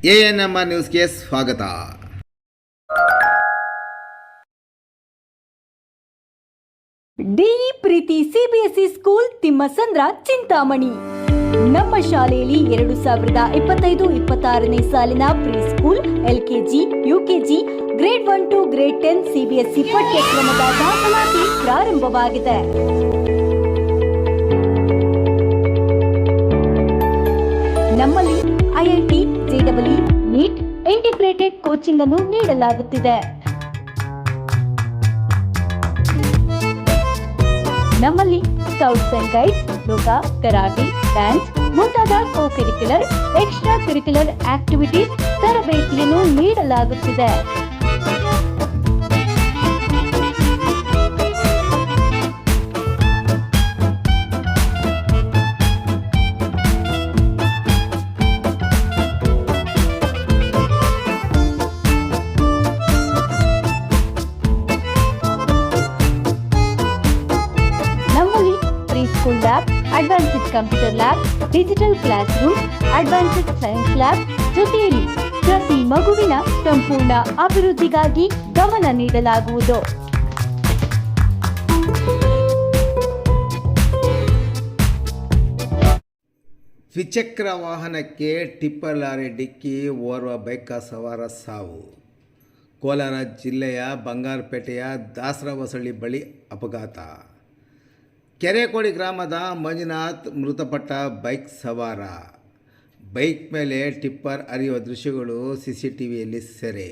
ANMR ನ್ಯೂಸ್ಗೆ ಸ್ವಾಗತ. D E Preethi CBSE school Thimmasandra Chintamani. ನಮ್ಮ ಶಾಲೆಯಲ್ಲಿ 2025-26ನೇ ಸಾಲಿನ pre school, LKG, UKG, grade 1 to grade 10 CBSE ಪಠ್ಯಕ್ರಮದ ದಾಖಲಾತಿ ಪ್ರಾರಂಭವಾಗಿದೆ. ನಮ್ಮಲ್ಲಿ IIT, JEE, NEET integrated coaching ಅನ್ನು ನೀಡಲಾಗುತ್ತಿದೆ. ನಮ್ಮಲ್ಲಿ ಸ್ಕೌಟ್ಸ್ ಅಂಡ್ ಗೈಡ್ಸ್, ಯೋಗ, ಕರಾಟೆ, ಡ್ಯಾನ್ಸ್ ಮುಂತಾದ ಕೋ-ಕರಿಕ್ಯುಲರ್, ಎಕ್ಸ್ಟ್ರಾ ಕರಿಕ್ಯುಲರ್ ಆಕ್ಟಿವಿಟೀಸ್ ತರಬೇತಿಯನ್ನು ನೀಡಲಾಗುತ್ತಿದೆ. School lab, advanced computer lab, digital classroom, advanced science lab ಜೊತೆಯಲ್ಲಿ ಪ್ರತಿ ಮಗುವಿನ ಸಂಪೂರ್ಣ ಅಭಿವೃದ್ಧಿಗಾಗಿ ಗಮನ ನೀಡಲಾಗುವುದು. ದ್ವಿಚಕ್ರ ವಾಹನಕ್ಕೆ ಟಿಪ್ಪರ್ ಲಾರಿ ಡಿಕ್ಕಿ, ಓರ್ವ ಬೈಕ್ ಸವಾರ ಸಾವು. ಕೋಲಾರ ಜಿಲ್ಲೆಯ ಬಂಗಾರಪೇಟೆಯ ದಾಸರಹೊಸಳ್ಳಿ ಬಳಿ ಅಪಘಾತ. ಕೆರೆಕೋಡಿ ಗ್ರಾಮದ ಮಂಜುನಾಥ್ ಮೃತಪಟ್ಟ ಬೈಕ್ ಸವಾರ. ಬೈಕ್ ಮೇಲೆ ಟಿಪ್ಪರ್ ಹರಿಯುವ ದೃಶ್ಯಗಳು CCTVಯಲ್ಲಿ ಸೆರೆ.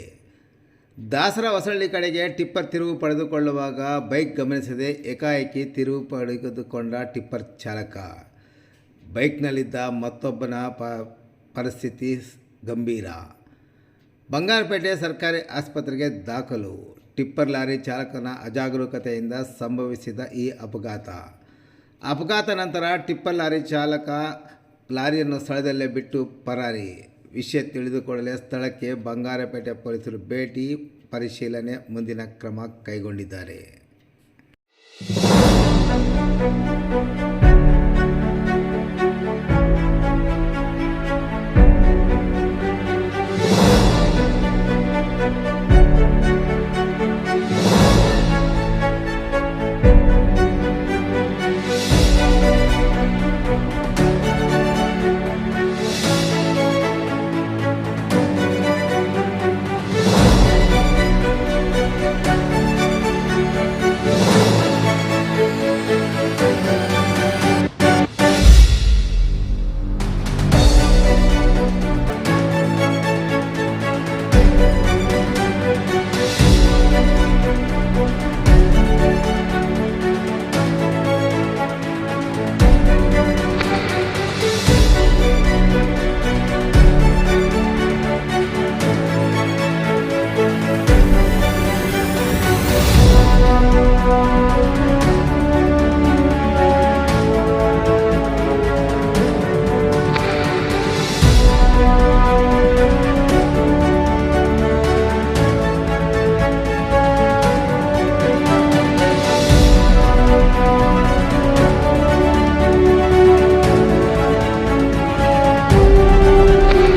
ದಾಸರಹೊಸಳ್ಳಿ ಕಡೆಗೆ ಟಿಪ್ಪರ್ ತಿರುವು ಪಡೆದುಕೊಳ್ಳುವಾಗ ಬೈಕ್ ಗಮನಿಸದೆ ಏಕಾಏಕಿ ತಿರುವು ಪಡೆದುಕೊಂಡ ಟಿಪ್ಪರ್ ಚಾಲಕ. ಬೈಕ್ನಲ್ಲಿದ್ದ ಮತ್ತೊಬ್ಬನ ಪರಿಸ್ಥಿತಿ ಗಂಭೀರ. ಬಂಗಾರಪೇಟೆ ಸರ್ಕಾರಿ ಆಸ್ಪತ್ರೆಗೆ ದಾಖಲು. ಟಿಪ್ಪರ್ ಲಾರಿ ಚಾಲಕನ ಅಜಾಗರೂಕತೆಯಿಂದ ಸಂಭವಿಸಿದ ಈ ಅಪಘಾತ ನಂತರ ಟಿಪ್ಪರ್ ಲಾರಿ ಚಾಲಕ ಲಾರಿಯನ್ನು ಸ್ಥಳದಲ್ಲೇ ಬಿಟ್ಟು ಪರಾರಿ. ವಿಷಯ ತಿಳಿದುಕೊಳ್ಳಲೇ ಸ್ಥಳಕ್ಕೆ ಬಂಗಾರಪೇಟೆ ಪೊಲೀಸರು ಭೇಟಿ ಪರಿಶೀಲನೆ, ಮುಂದಿನ ಕ್ರಮ ಕೈಗೊಂಡಿದ್ದಾರೆ.